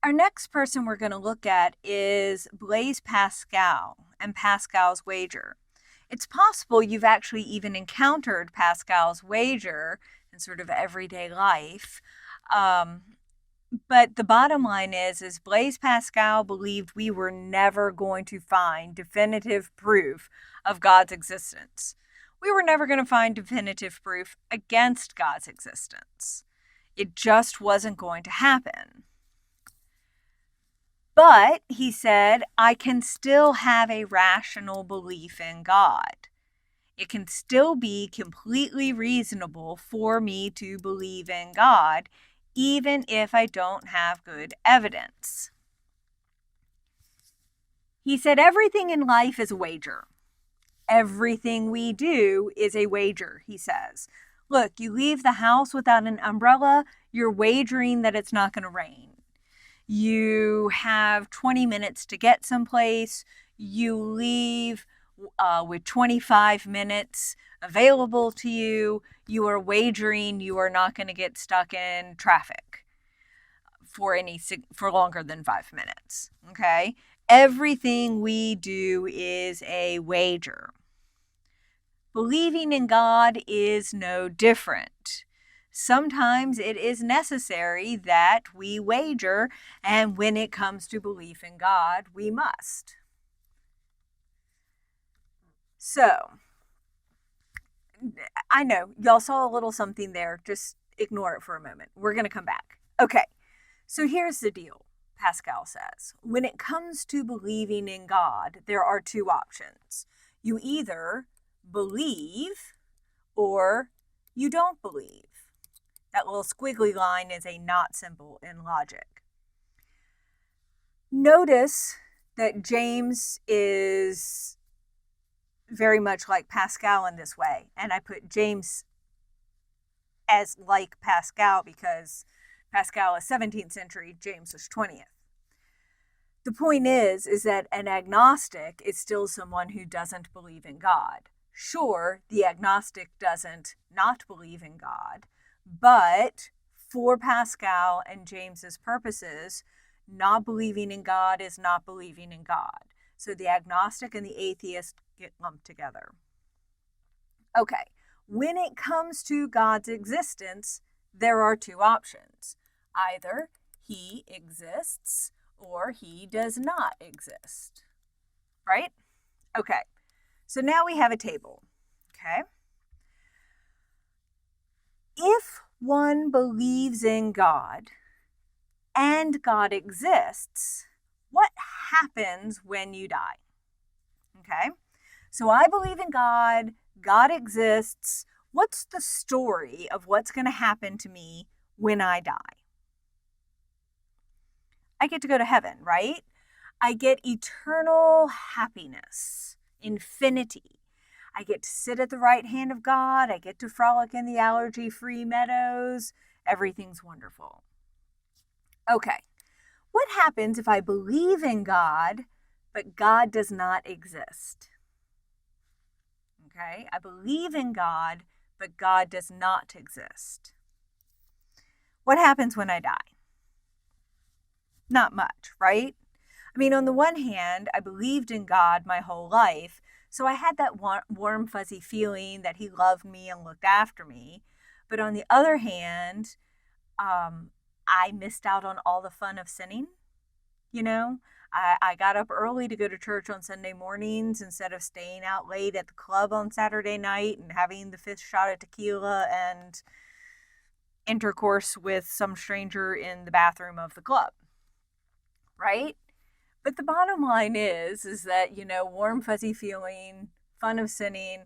Our next person we're going to look at is Blaise Pascal and Pascal's wager. It's possible you've actually even encountered Pascal's wager in sort of everyday life. But the bottom line is Blaise Pascal believed we were never going to find definitive proof of God's existence. We were never going to find definitive proof against God's existence. It just wasn't going to happen. But, he said, I can still have a rational belief in God. It can still be completely reasonable for me to believe in God, even if I don't have good evidence. He said, everything in life is a wager. Everything we do is a wager, he says. Look, you leave the house without an umbrella, you're wagering that it's not going to rain. You have 20 minutes to get someplace. You leave with 25 minutes available to you. You are wagering you are not going to get stuck in traffic for longer than 5 minutes. Okay? Everything we do is a wager. Believing in God is no different. Sometimes it is necessary that we wager, and when it comes to belief in God, we must. So, I know, y'all saw a little something there. Just ignore it for a moment. We're going to come back. Okay, so here's the deal, Pascal says. When it comes to believing in God, there are two options. You either believe or you don't believe. That little squiggly line is a not symbol in logic. Notice that James is very much like Pascal in this way. And I put James as like Pascal because Pascal is 17th century, James was 20th. The point is that an agnostic is still someone who doesn't believe in God. Sure, the agnostic doesn't not believe in God, but for Pascal and James's purposes, not believing in God is not believing in God. So the agnostic and the atheist get lumped together. Okay, when it comes to God's existence, there are two options. Either he exists or he does not exist. Right? Okay, so now we have a table. Okay? If one believes in God and God exists, what happens when you die? Okay, so I believe in God, God exists. What's the story of what's going to happen to me when I die? I get to go to heaven, right? I get eternal happiness, infinity. I get to sit at the right hand of God. I get to frolic in the allergy-free meadows. Everything's wonderful. Okay, what happens if I believe in God, but God does not exist? Okay, I believe in God, but God does not exist. What happens when I die? Not much, right? I mean, on the one hand, I believed in God my whole life, so I had that warm, fuzzy feeling that he loved me and looked after me. But on the other hand, I missed out on all the fun of sinning. You know, I got up early to go to church on Sunday mornings instead of staying out late at the club on Saturday night and having the 5th shot of tequila and intercourse with some stranger in the bathroom of the club. Right? But the bottom line is that, warm, fuzzy feeling, fun of sinning,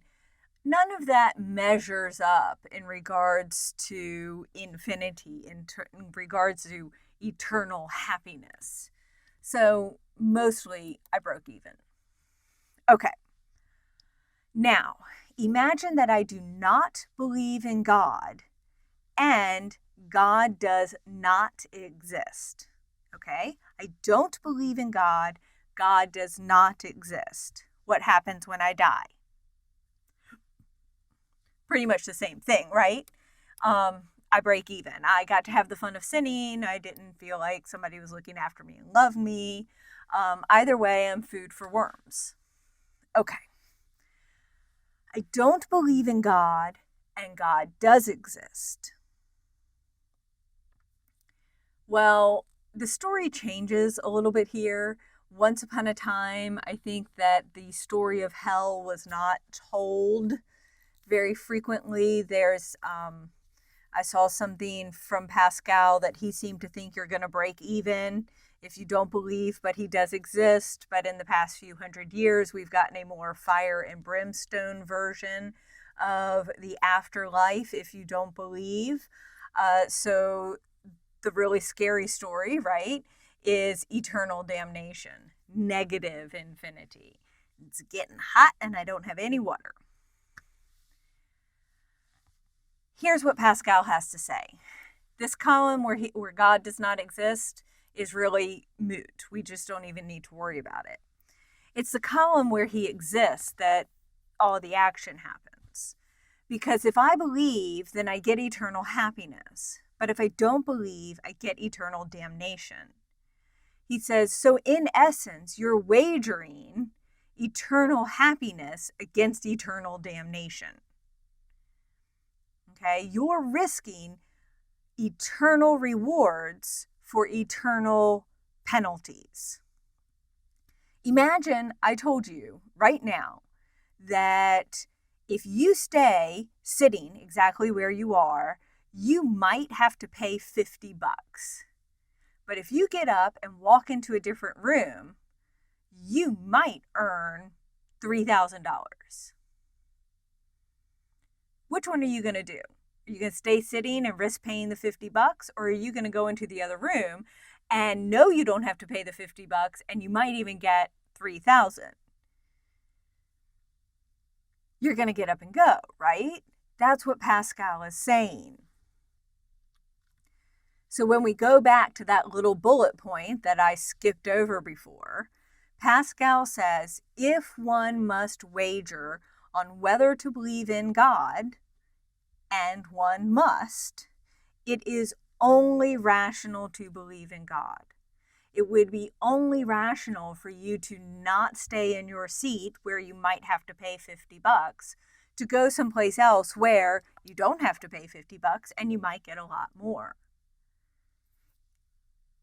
none of that measures up in regards to infinity, in regards to eternal happiness. So mostly I broke even. Okay. Now, imagine that I do not believe in God and God does not exist. Okay? I don't believe in God. God does not exist. What happens when I die? Pretty much the same thing, right? I break even. I got to have the fun of sinning. I didn't feel like somebody was looking after me and loved me. Either way, I'm food for worms. Okay. I don't believe in God, and God does exist. Well, the story changes a little bit here. Once upon a time, I think that the story of hell was not told very frequently. I saw something from Pascal that he seemed to think you're going to break even if you don't believe, but he does exist. But in the past few hundred years, we've gotten a more fire and brimstone version of the afterlife if you don't believe. So the really scary story, right, is eternal damnation, negative infinity. It's getting hot and I don't have any water. Here's what Pascal has to say. This column where God does not exist is really moot. We just don't even need to worry about it. It's the column where he exists that all the action happens. Because if I believe, then I get eternal happiness. But if I don't believe, I get eternal damnation. He says, so in essence, you're wagering eternal happiness against eternal damnation. Okay, you're risking eternal rewards for eternal penalties. Imagine I told you right now that if you stay sitting exactly where you are, you might have to pay $50. But if you get up and walk into a different room, you might earn $3,000. Which one are you going to do? Are you going to stay sitting and risk paying the $50, or are you going to go into the other room and know you don't have to pay the $50 and you might even get $3,000? You're going to get up and go, right? That's what Pascal is saying. So when we go back to that little bullet point that I skipped over before, Pascal says, if one must wager on whether to believe in God, and one must, it is only rational to believe in God. It would be only rational for you to not stay in your seat where you might have to pay $50 to go someplace else where you don't have to pay $50 and you might get a lot more.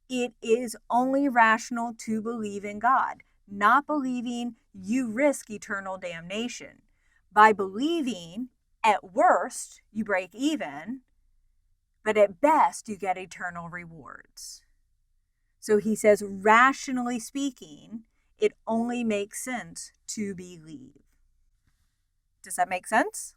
It is only rational to believe in God. Not believing, you risk eternal damnation. By believing, at worst, you break even, but at best, you get eternal rewards. So he says, rationally speaking, it only makes sense to believe. Does that make sense?